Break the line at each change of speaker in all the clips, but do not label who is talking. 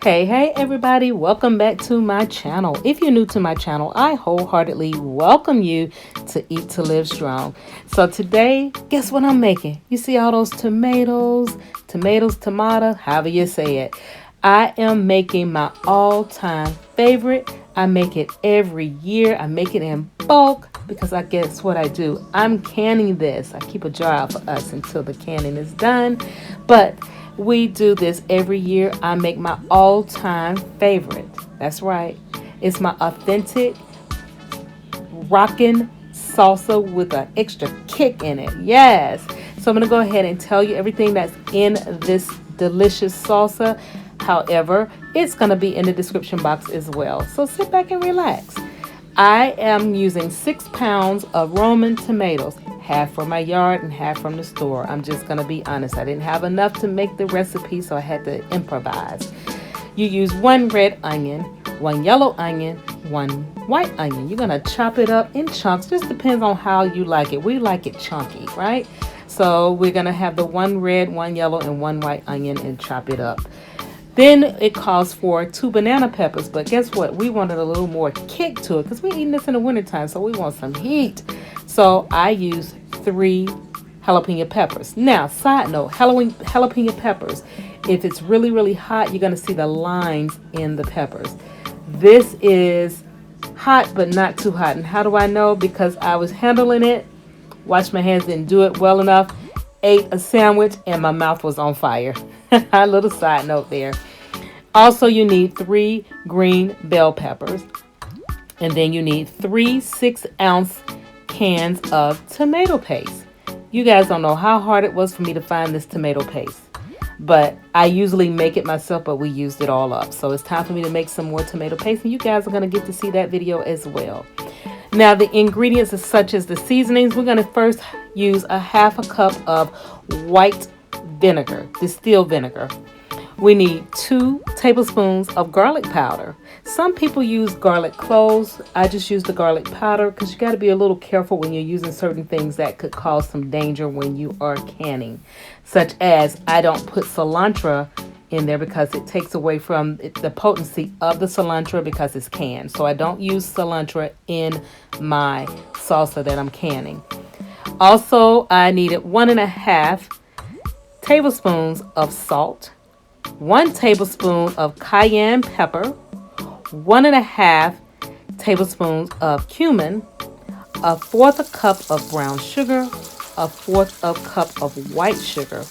Hey everybody, welcome back to my channel. If you're new to my channel, I wholeheartedly welcome you to Eat to Live Strong. So today, guess what I'm making? You see all those tomatoes, tomato, however you say it. I am making my all-time favorite. I make it every year. I make it in bulk because I guess what I do. I'm canning this. I keep a jar out for us until the canning is done. But we do this every year. I make my all-time favorite. That's right. It's my authentic rockin' salsa with an extra kick in it. Yes. So I'm going to go ahead and tell you everything that's in this delicious salsa. However, it's going to be in the description box as well. So sit back and relax. I am using 6 pounds of Roman tomatoes, half from my yard and half from the store. I'm just going to be honest. I didn't have enough to make the recipe, so I had to improvise. You use 1 red onion, 1 yellow onion, 1 white onion. You're going to chop it up in chunks. Just depends on how you like it. We like it chunky, right? So we're going to have the 1 red, 1 yellow, and 1 white onion and chop it up. Then it calls for 2 banana peppers, but guess what? We wanted a little more kick to it because we're eating this in the wintertime, so we want some heat. So I use 3 jalapeno peppers. Now, side note, jalapeno peppers, if it's really hot, you're going to see the lines in the peppers. This is hot, but not too hot. And how do I know? Because I was handling it, washed my hands, didn't do it well enough, ate a sandwich, and my mouth was on fire. A little side note there. Also, you need 3 green bell peppers. And then you need 3 6-ounce cans of tomato paste. You guys don't know how hard it was for me to find this tomato paste. But I usually make it myself, but we used it all up. So it's time for me to make some more tomato paste. And you guys are going to get to see that video as well. Now, the ingredients are such as the seasonings. We're going to first use a half a cup of white vinegar, distilled vinegar. We need 2 tablespoons of garlic powder. Some people use garlic cloves. I just use the garlic powder because you got to be a little careful when you're using certain things that could cause some danger when you are canning. Such as I don't put cilantro in there because it takes away from the potency of the cilantro because it's canned. So I don't use cilantro in my salsa that I'm canning. Also, I needed 1.5 tablespoons of salt, 1 tablespoon of cayenne pepper, 1.5 tablespoons of cumin, 1/4 cup of brown sugar, 1/4 cup of white sugar.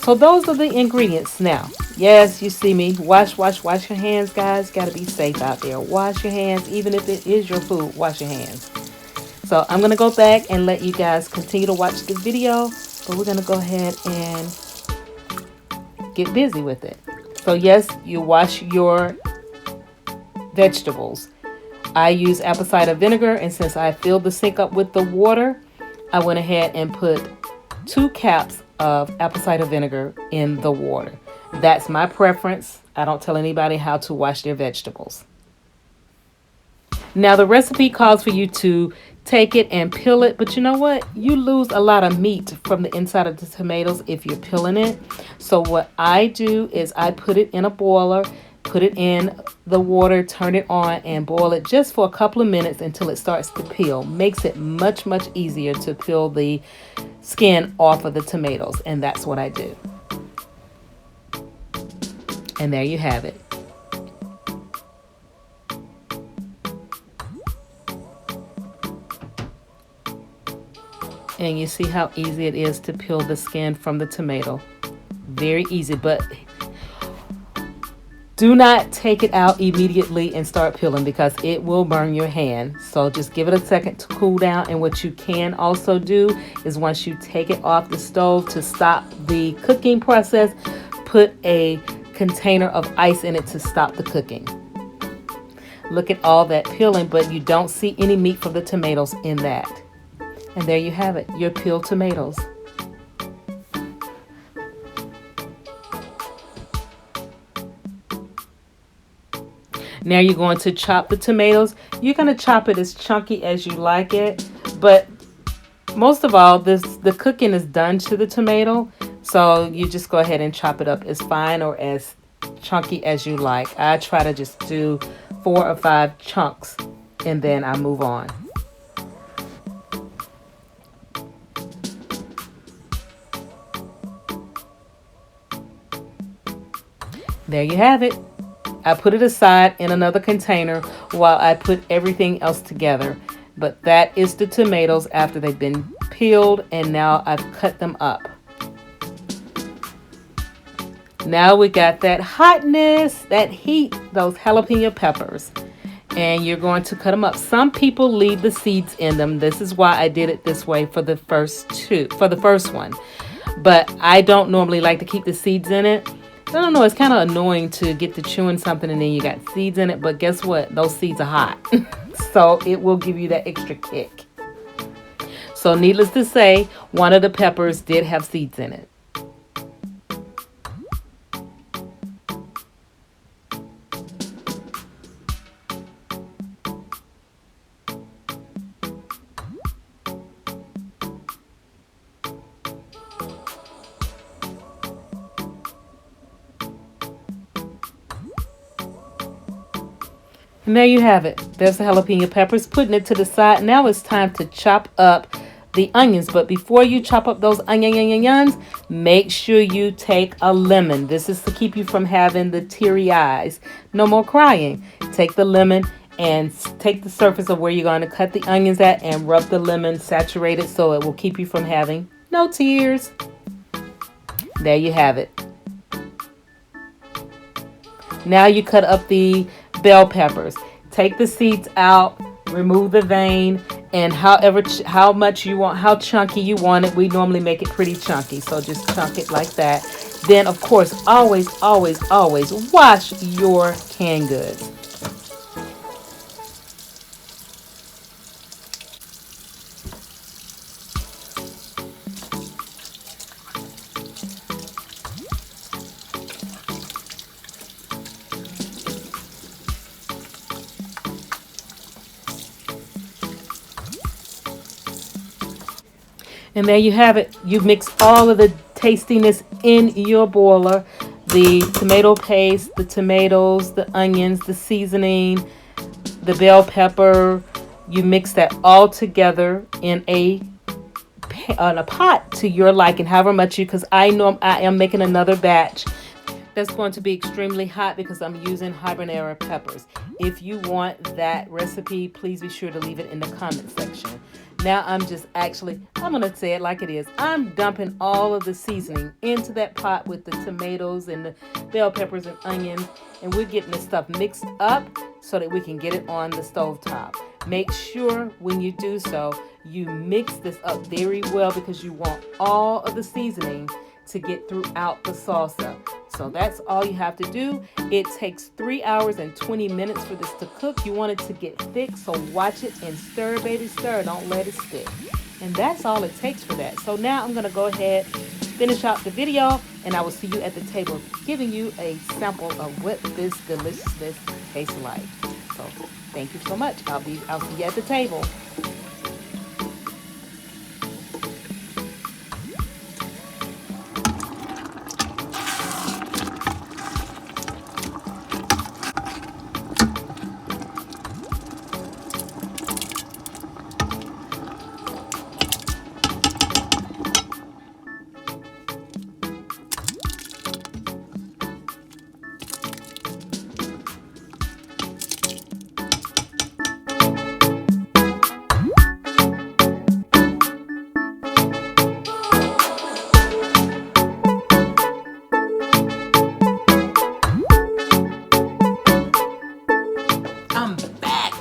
So those are the ingredients. Now, yes, you see me. Wash your hands, guys. Got to be safe out there. Wash your hands. Even if it is your food, wash your hands. So I'm going to go back and let you guys continue to watch the video. But we're going to go ahead and get busy with it. So yes, you wash your vegetables. I use apple cider vinegar, and since I filled the sink up with the water, I went ahead and put 2 caps of apple cider vinegar in the water. That's my preference. I don't tell anybody how to wash their vegetables. Now the recipe calls for you to take it and peel it, but you know what? You lose a lot of meat from the inside of the tomatoes if you're peeling it. So what I do is I put it in a boiler, put it in the water, turn it on, and boil it just for a couple of minutes until it starts to peel. Makes it much easier to peel the skin off of the tomatoes, and that's what I do. And there you have it. And you see how easy it is to peel the skin from the tomato. Very easy, but do not take it out immediately and start peeling because it will burn your hand. So just give it a second to cool down. And what you can also do is once you take it off the stove to stop the cooking process, put a container of ice in it to stop the cooking. Look at all that peeling, but you don't see any meat from the tomatoes in that. And there you have it, your peeled tomatoes. Now you're going to chop the tomatoes. You're going to chop it as chunky as you like it. But most of all, the cooking is done to the tomato. So you just go ahead and chop it up as fine or as chunky as you like. I try to just do 4 or 5 chunks and then I move on. There you have it. I put it aside in another container while I put everything else together. But that is the tomatoes after they've been peeled, and now I've cut them up. Now we got that hotness, that heat, those jalapeno peppers. And you're going to cut them up. Some people leave the seeds in them. This is why I did it this way for the first one. But I don't normally like to keep the seeds in it. I don't know, it's kind of annoying to get to chewing something and then you got seeds in it, but guess what? Those seeds are hot. So it will give you that extra kick. So needless to say, one of the peppers did have seeds in it. And there you have it. There's the jalapeno peppers, putting it to the side. Now it's time to chop up the onions. But before you chop up those onions, make sure you take a lemon. This is to keep you from having the teary eyes. No more crying. Take the lemon and take the surface of where you're going to cut the onions at and rub the lemon, saturate it so it will keep you from having no tears. There you have it. Now you cut up the bell peppers. Take the seeds out, remove the vein, and how much you want, how chunky you want it. We normally make it pretty chunky, so just chunk it like that. Then, of course, always wash your canned goods. And there you have it. You mix all of the tastiness in your boiler. The tomato paste, the tomatoes, the onions, the seasoning, the bell pepper. You mix that all together in a pot to your liking, however much because I know I am making another batch that's going to be extremely hot because I'm using habanero peppers. If you want that recipe, please be sure to leave it in the comment section. Now I'm going to say it like it is. I'm dumping all of the seasoning into that pot with the tomatoes and the bell peppers and onions. And we're getting this stuff mixed up so that we can get it on the stove top. Make sure when you do so, you mix this up very well because you want all of the seasoning to get throughout the salsa. So that's all you have to do. It takes 3 hours and 20 minutes for this to cook. You want it to get thick, so watch it and stir, baby, stir. Don't let it stick. And that's all it takes for that. So now I'm going to go ahead, finish out the video, and I will see you at the table giving you a sample of what this deliciousness tastes like. So thank you so much. I'll see you at the table.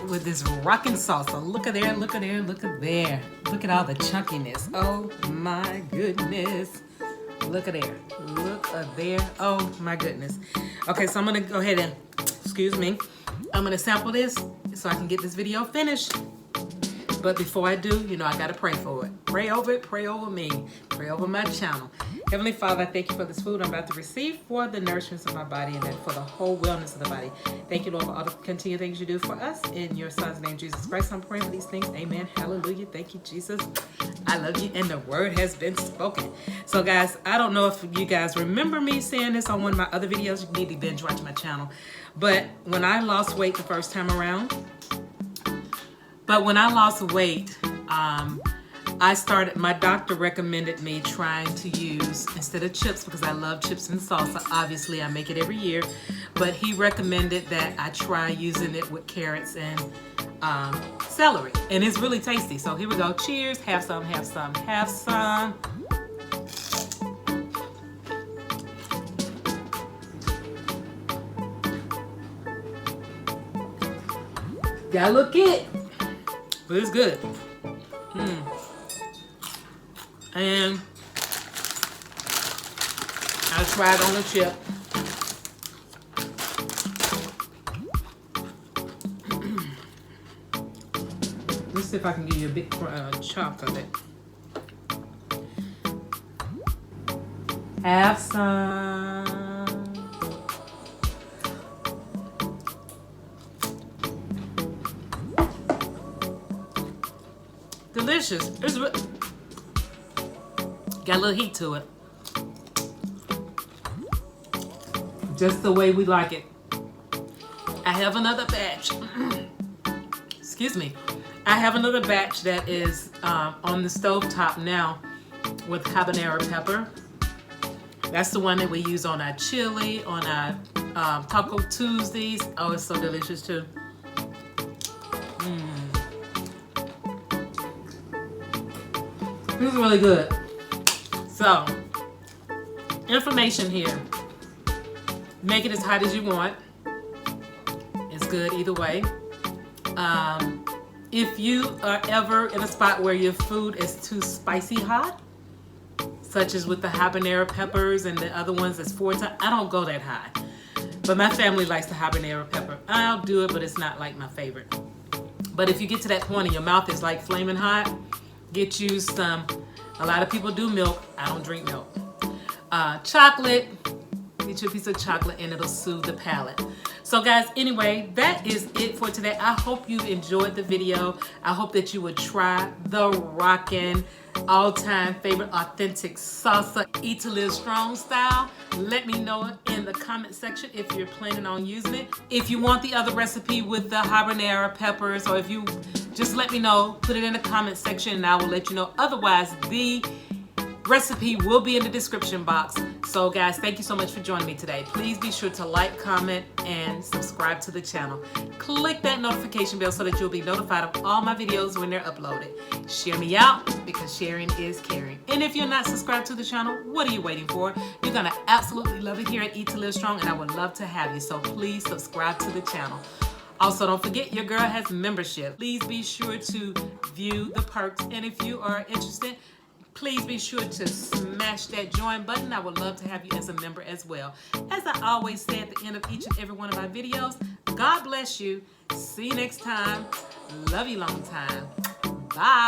With this rockin' salsa. Look at there, look at there, look at there. Look at all the chunkiness. Oh my goodness. Look at there. Look at there. Oh my goodness. Okay, so I'm gonna go ahead and, I'm gonna sample this so I can get this video finished. But before I do, I gotta pray for it. Pray over it, pray over me, pray over my channel. Heavenly Father, I thank you for this food I'm about to receive for the nourishment of my body and then for the whole wellness of the body. Thank you, Lord, for all the continued things you do for us. In your Son's name, Jesus Christ, I'm praying for these things. Amen. Hallelujah. Thank you, Jesus. I love you, and the word has been spoken. So, guys, I don't know if you guys remember me saying this on one of my other videos. You need to binge watch my channel. But when I lost weight the first time around, my doctor recommended me trying to use, instead of chips, because I love chips and salsa, obviously I make it every year, but he recommended that I try using it with carrots and celery, and it's really tasty. So here we go. Cheers. Have some, have some, have some. Got a little kick, but it's good. And I tried on the chip. Let's see if I can give you a big chunk of it. Have some. Delicious. It's got a little heat to it. Just the way we like it. I have another batch. Excuse me. I have another batch that is on the stovetop now with habanero pepper. That's the one that we use on our chili, on our Taco Tuesdays. Oh, it's so delicious too. This is really good. So, information here. Make it as hot as you want. It's good either way. If you are ever in a spot where your food is too spicy hot, such as with the habanero peppers and the other ones that's 4 times, I don't go that high. But my family likes the habanero pepper. I'll do it, but it's not like my favorite. But if you get to that point and your mouth is like flaming hot, get you some, a lot of people do milk. I don't drink milk. Chocolate, get you a piece of chocolate and it'll soothe the palate. So guys, anyway, that is it for today. I hope you enjoyed the video. I hope that you would try the rockin' all-time favorite authentic salsa, Eat to Live Strong style. Let me know in the comment section if you're planning on using it. If you want the other recipe with the habanero peppers, or if you just let me know, put it in the comment section and I will let you know. Otherwise, the recipe will be in the description box. So guys, thank you so much for joining me today. Please be sure to like, comment, and subscribe to the channel. Click that notification bell so that you'll be notified of all my videos when they're uploaded. Share me out, because sharing is caring. And if you're not subscribed to the channel, what are you waiting for? You're gonna absolutely love it here at Eat to Live Strong, and I would love to have you. So please subscribe to the channel. Also, don't forget, your girl has membership. Please be sure to view the perks, and if you are interested, please be sure to smash that join button. I would love to have you as a member as well. As I always say at the end of each and every one of my videos, God bless you. See you next time. Love you long time. Bye.